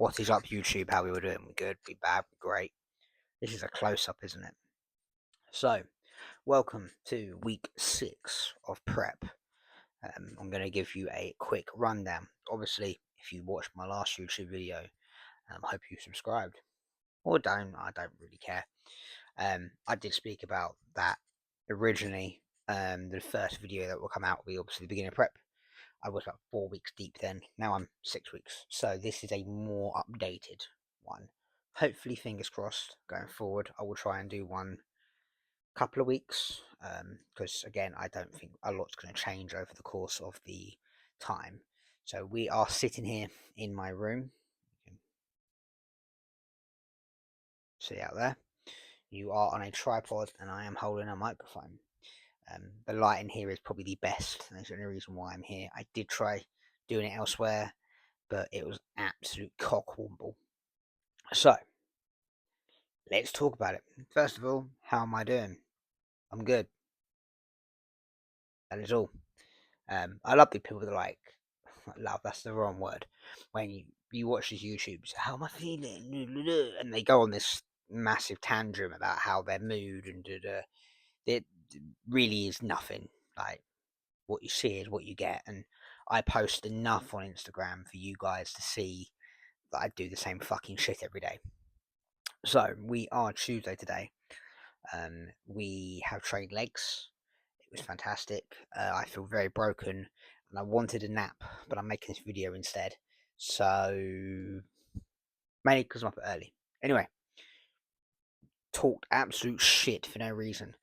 What is up, YouTube? How we were doing? We good? We bad? We great? This is a close-up, isn't it? So, welcome to week 6 of prep. I'm going to give you a quick rundown. Obviously, if you watched my last YouTube video, I hope you subscribed. Or don't, I don't really care. I did speak about that originally. The first video that will come out will be obviously the beginning of prep. I was about 4 weeks deep then. Now I'm 6 weeks. So this is a more updated one. Hopefully, fingers crossed, going forward, I will try and do one couple of weeks. Because again, I don't think a lot's going to change over the course of the time. So we are sitting here in my room. You can see out there. You are on a tripod and I am holding a microphone. The lighting here is probably the best, and that's the only reason why I'm here. I did try doing it elsewhere, but it was absolute cockwomble. So, let's talk about it. First of all, how am I doing? I'm good. That is all. I love the people that love, that's the wrong word. When you watch these YouTubes, how am I feeling? And they go on this massive tantrum about how their mood and it really is nothing. Like, what you see is what you get. And I post enough on Instagram for you guys to see that I do the same fucking shit every day. So, we are Tuesday today. We have trained legs. It was fantastic. I feel very broken and I wanted a nap, but I'm making this video instead. So, mainly because I'm up early. Anyway, talked absolute shit for no reason.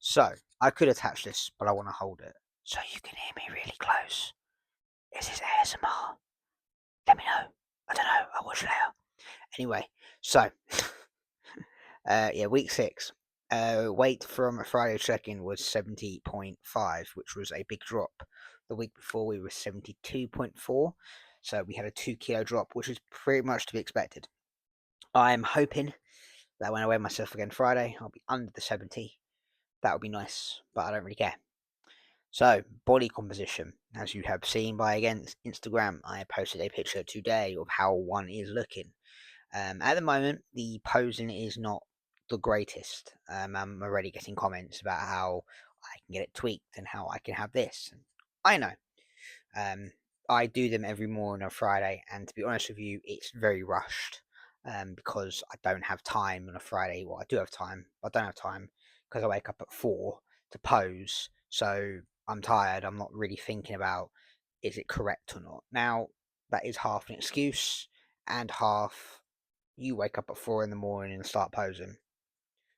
So, I could attach this, but I want to hold it so you can hear me really close. Is this ASMR? Let me know. I don't know. I'll watch later. Anyway, so, yeah, week 6. Weight from a Friday check-in was 70.5, which was a big drop. The week before we were 72.4, so we had a 2 kilo drop, which is pretty much to be expected. I'm hoping that when I weigh myself again Friday, I'll be under the 70. That would be nice, but I don't really care. So, body composition. As you have seen by, again, Instagram, I posted a picture today of how one is looking. At the moment, the posing is not the greatest. I'm already getting comments about how I can get it tweaked and how I can have this. And I know. I do them every morning on Friday, and to be honest with you, it's very rushed because I don't have time on a Friday. Well, I do have time, but I don't have time because I wake up at 4 to pose. So I'm tired. I'm not really thinking about is it correct or not. Now, that is half an excuse and half you wake up at 4 in the morning and start posing.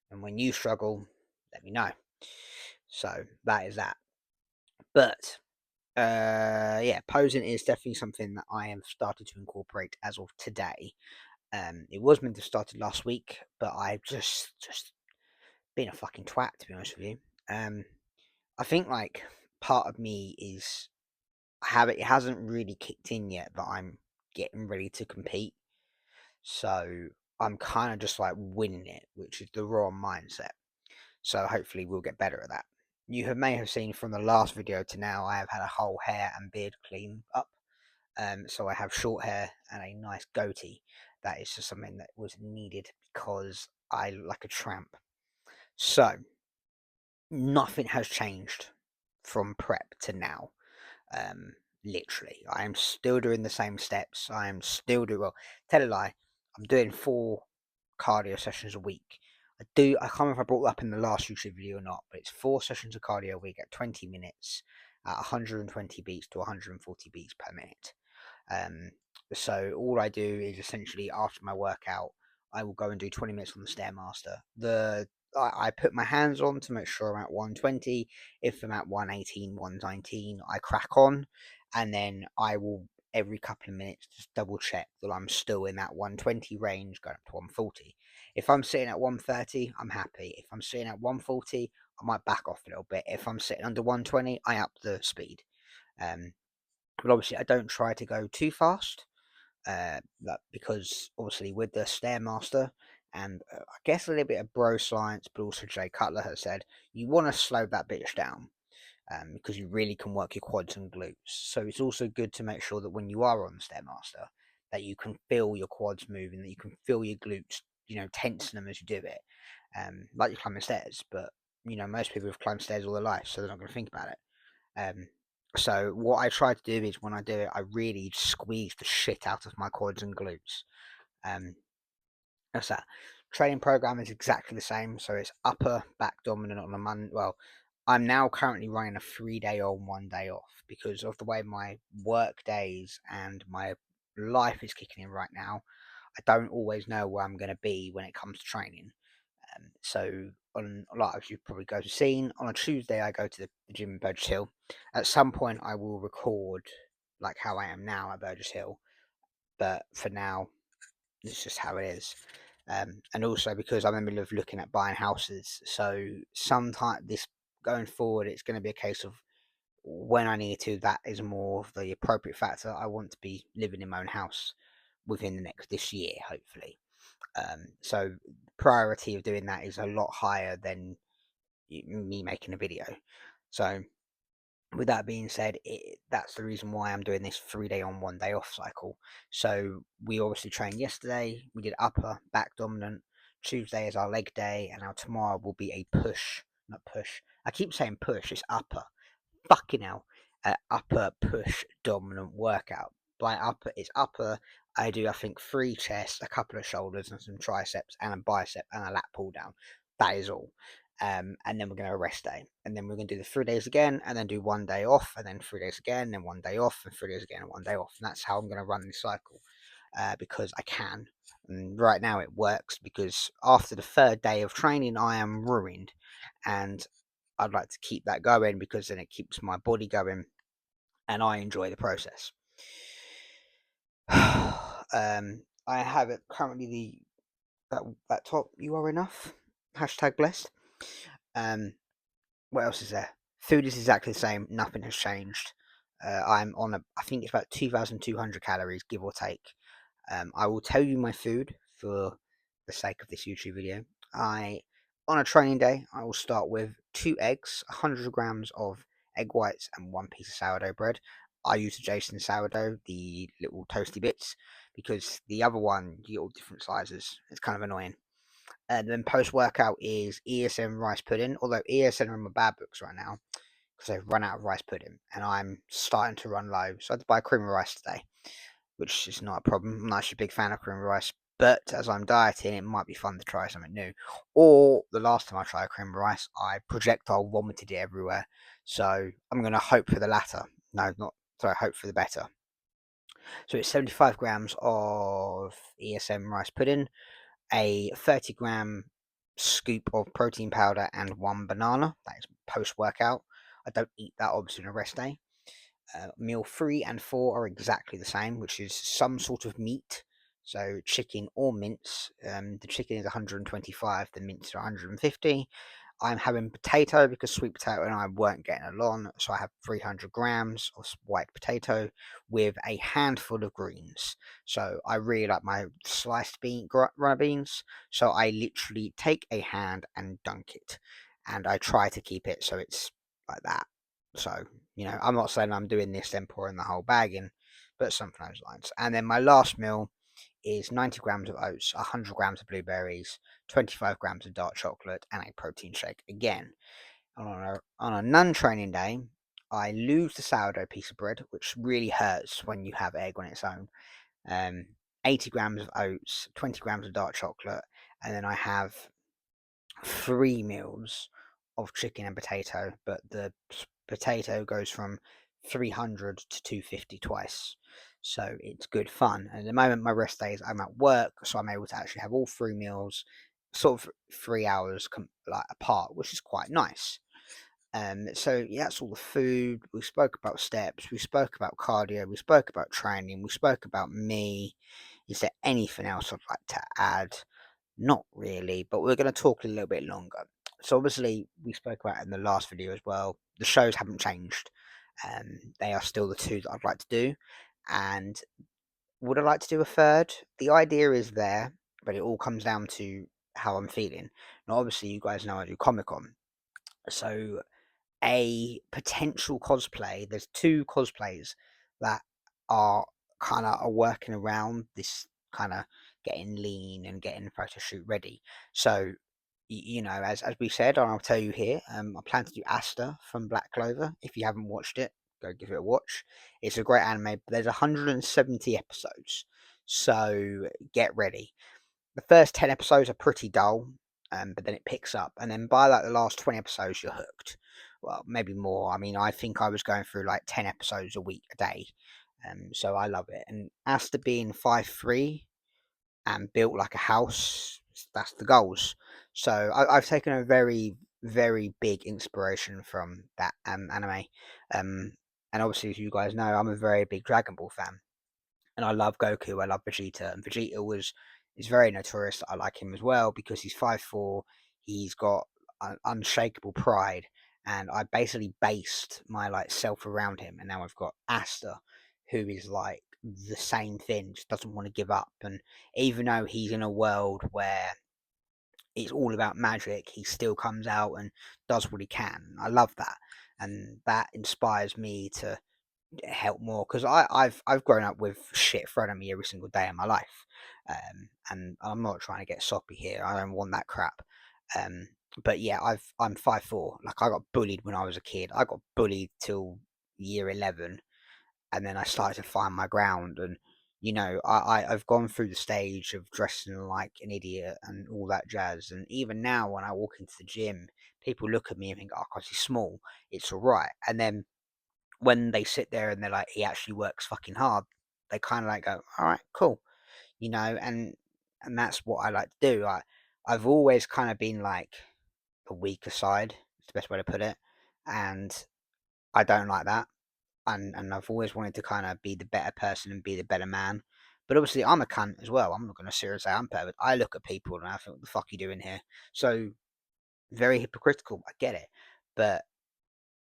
And when you struggle, let me know. So that is that. But yeah, posing is definitely something that I have started to incorporate as of today. It was meant to have started last week, but I've just been a fucking twat, to be honest with you. I think like part of me is it hasn't really kicked in yet that I'm getting ready to compete. So I'm kind of just like winning it, which is the wrong mindset. So hopefully we'll get better at that. You may have seen from the last video to now, I have had a whole hair and beard clean up. So I have short hair and a nice goatee. That is just something that was needed because I look like a tramp. So nothing has changed from prep to now. Literally, I am still doing the same steps. I am still doing well. Tell a lie, I'm doing 4 cardio sessions a week. I can't remember if I brought that up in the last YouTube video or not, but it's 4 sessions of cardio a week at 20 minutes at 120 beats to 140 beats per minute. So all I do is essentially after my workout, I will go and do 20 minutes on the Stairmaster. I put my hands on to make sure I'm at 120. If I'm at 118, 119, I crack on, and then I will every couple of minutes just double check that I'm still in that 120 range, going up to 140. If I'm sitting at 130, I'm happy. If I'm sitting at 140, I might back off a little bit. If I'm sitting under 120, I up the speed. But obviously, I don't try to go too fast because obviously with the Stairmaster and I guess a little bit of bro science, but also Jay Cutler has said you want to slow that bitch down because you really can work your quads and glutes. So it's also good to make sure that when you are on the Stairmaster, that you can feel your quads moving, that you can feel your glutes, tensing them as you do it, like you're climbing stairs. But most people have climbed stairs all their life, so they're not going to think about it. So what I try to do is when I do it, I really squeeze the shit out of my quads and glutes. That's that. Training program is exactly the same. So it's upper back dominant on a Monday. Well, I'm now currently running a 3-day on, 1 day off because of the way my work days and my life is kicking in right now. I don't always know where I'm going to be when it comes to training. So on like as you probably go to seen on a Tuesday, I go to the gym in Burgess Hill. At some point, I will record like how I am now at Burgess Hill, but for now, it's just how it is. And also because I'm in the middle of looking at buying houses, so sometime this going forward, it's going to be a case of when I need to. That is more of the appropriate factor. I want to be living in my own house within this year, hopefully. So priority of doing that is a lot higher than me making a video. So with that being said, that's the reason why I'm doing this 3-day on, 1 day off cycle. So we obviously trained yesterday. We did upper, back dominant. Tuesday is our leg day, and now tomorrow will be a push, not push. I keep saying push. It's upper. Fucking hell. Upper push dominant workout. By upper, it's upper. I do, I think, 3 chests, a couple of shoulders, and some triceps, and a bicep, and a lat pull down. That is all. And then we're going to rest day, and then we're going to do the 3 days again, and then do 1 day off, and then 3 days again, then 1 day off, and 3 days again, and 1 day off. And that's how I'm going to run this cycle, because I can. And right now it works because after the 3rd day of training, I am ruined, and I'd like to keep that going because then it keeps my body going, and I enjoy the process. I have it currently that top. You are enough. #blessed. What else is there? Food is exactly the same. Nothing has changed. I'm on I think it's about 2,200 calories, give or take. I will tell you my food for the sake of this YouTube video. On a training day, I will start with 2 eggs, 100 grams of egg whites, and 1 piece of sourdough bread. I use the Jason sourdough, the little toasty bits, because the other one, you get all different sizes. It's kind of annoying. And then post workout is ESN rice pudding, although ESN are in my bad books right now because they've run out of rice pudding and I'm starting to run low. So I had to buy cream of rice today, which is not a problem. I'm not actually a big fan of cream of rice, but as I'm dieting, it might be fun to try something new. Or the last time I tried cream of rice, I projectile vomited it everywhere. So I'm going to hope for the latter. No, not sorry, hope for the better. So it's 75 grams of ESN rice pudding, a 30-gram scoop of protein powder, and 1 banana. That is post workout. I don't eat that obviously on a rest day. Meal 3 and 4 are exactly the same, which is some sort of meat. So chicken or mince. The chicken is 125, the mince is 150. I'm having potato because sweet potato and I weren't getting along, so I have 300 grams of white potato with a handful of greens. So I really like my sliced runner beans, so I literally take a hand and dunk it, and I try to keep it so it's like that. So, I'm not saying I'm doing this then pouring the whole bag in, but something those lines. And then my last meal is 90 grams of oats, 100 grams of blueberries, 25 grams of dark chocolate, and a protein shake. Again, on a non-training day, I lose the sourdough piece of bread, which really hurts when you have egg on its own. 80 grams of oats, 20 grams of dark chocolate, and then I have 3 meals of chicken and potato, but the potato goes from 300 to 250 twice. So it's good fun. And at the moment, my rest days, I'm at work, so I'm able to actually have all 3 meals sort of 3 hours like apart, which is quite nice. So yeah, that's all the food. We spoke about steps. We spoke about cardio. We spoke about training. We spoke about me. Is there anything else I'd like to add? Not really, but we're going to talk a little bit longer. So obviously, we spoke about it in the last video as well. The shows haven't changed. They are still the 2 that I'd like to do. And would I like to do a 3rd? The idea is there, but it all comes down to how I'm feeling. Now, obviously, you guys know I do Comic Con. So a potential cosplay, there's 2 cosplays that are kind of are working around this kind of getting lean and getting the photo shoot ready. So you know, as we said, and I'll tell you here, I plan to do Asta from Black Clover. If you haven't watched it, go give it a watch. It's a great anime. But there's 170 episodes, so get ready. The first 10 episodes are pretty dull, but then it picks up, and then by like the last 20 episodes, you're hooked. Well, maybe more. I mean, I think I was going through like 10 episodes a week a day, so I love it. And Asta being 5'3" and built like a house, that's the goals. So I've taken a very, very big inspiration from that anime. Um, and obviously, as you guys know, I'm a very big Dragon Ball fan, and I love Goku. I love Vegeta, and Vegeta was is very notorious that I like him as well because he's 5'4". He's got unshakable pride, and I basically based my like self around him. And now I've got Asta, who is like the same thing, just doesn't want to give up. And even though he's in a world where it's all about magic, he still comes out and does what he can. I love that, and that inspires me to help more because I've grown up with shit thrown at me every single day in my life, and I'm not trying to get soppy here. I don't want that crap. Um, but yeah, I'm 5'4". Like I got bullied when I was a kid. I got bullied till year 11, and then I started to find my ground. And you know, I've gone through the stage of dressing like an idiot and all that jazz. And even now, when I walk into the gym, people look at me and think, "Oh, 'cause he's small, it's all right." And then when they sit there and they're like, he actually works fucking hard, they kind of like go, all right, cool, you know, and that's what I like to do. I've always kind of been like the weaker side, is the best way to put it, and I don't like that, and I've always wanted to kind of be the better person and be the better man. But obviously, I'm a cunt as well. I'm not going to seriously say I'm perfect. I look at people and I think, what the fuck are you doing here? So very hypocritical. I get it, but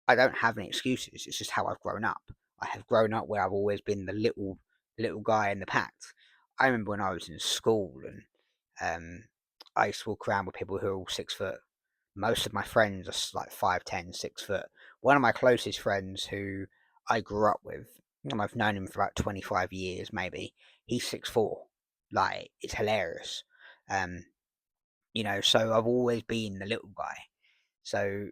I don't have any excuses. It's just how I've grown up. I have grown up where I've always been the little guy in the pack. I remember when I was in school and I used to walk around with people who are all 6 foot. Most of my friends are like 5'10", 6 foot. One of my closest friends who I grew up with, and I've known him for about 25 years maybe, he's 6'4". Like, it's hilarious. Um, you know, so I've always been the little guy. So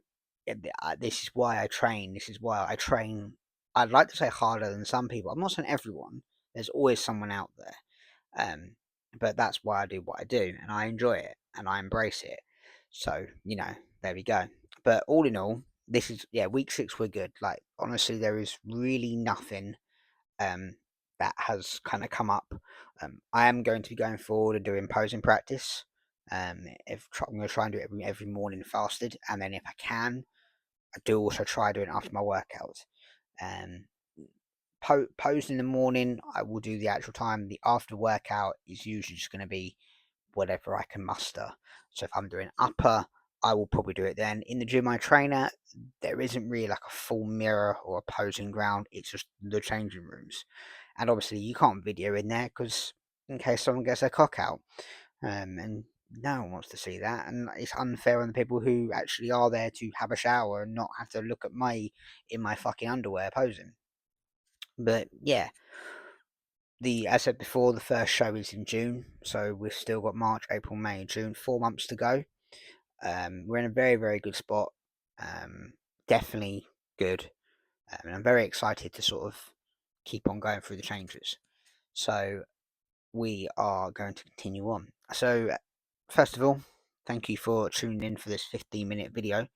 this is why I train. This is why I train. I'd like to say harder than some people. I'm not saying everyone. There's always someone out there. But that's why I do what I do, and I enjoy it, and I embrace it. So you know, there we go. But all in all, this is week 6. We're good. Like honestly, there is really nothing um that has kind of come up. I am going to be going forward and doing posing practice. If I'm going to try and do it every morning fasted, and then if I can, I do also try doing it after my workout. Um, Pose in the morning, I will do the actual time. The after workout is usually just going to be whatever I can muster. So if I'm doing upper, I will probably do it then. In the gym I train at, there isn't really like a full mirror or a posing ground. It's just the changing rooms, and obviously you can't video in there because in case someone gets their cock out, and no one wants to see that, and it's unfair on the people who actually are there to have a shower and not have to look at me in my fucking underwear posing. But yeah, as I said before, the first show is in June, so we've still got March, April, May, June, 4 months to go. We're in a very, very good spot. Um, Definitely good, and I'm very excited to sort of keep on going through the changes. So we are going to continue on. So first of all, thank you for tuning in for this 15-minute video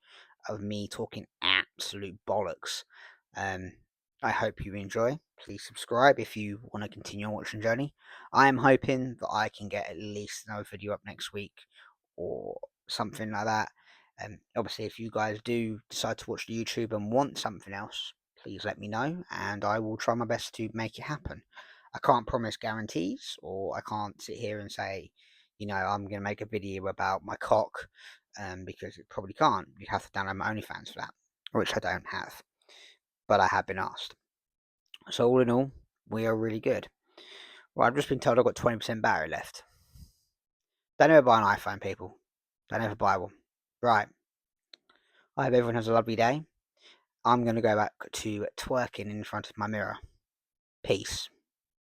of me talking absolute bollocks. Um, I hope you enjoy. Please subscribe if you want to continue watching Journey. I am hoping that I can get at least another video up next week or something like that. Obviously, if you guys do decide to watch the YouTube and want something else, please let me know and I will try my best to make it happen. I can't promise guarantees, or I can't sit here and say, you know, I'm going to make a video about my cock, because it probably can't. You'd have to download my OnlyFans for that, which I don't have, but I have been asked. So all in all, we are really good. Well, I've just been told I've got 20% battery left. Don't ever buy an iPhone, people. Don't ever buy one. Right. I hope everyone has a lovely day. I'm going to go back to twerking in front of my mirror. Peace.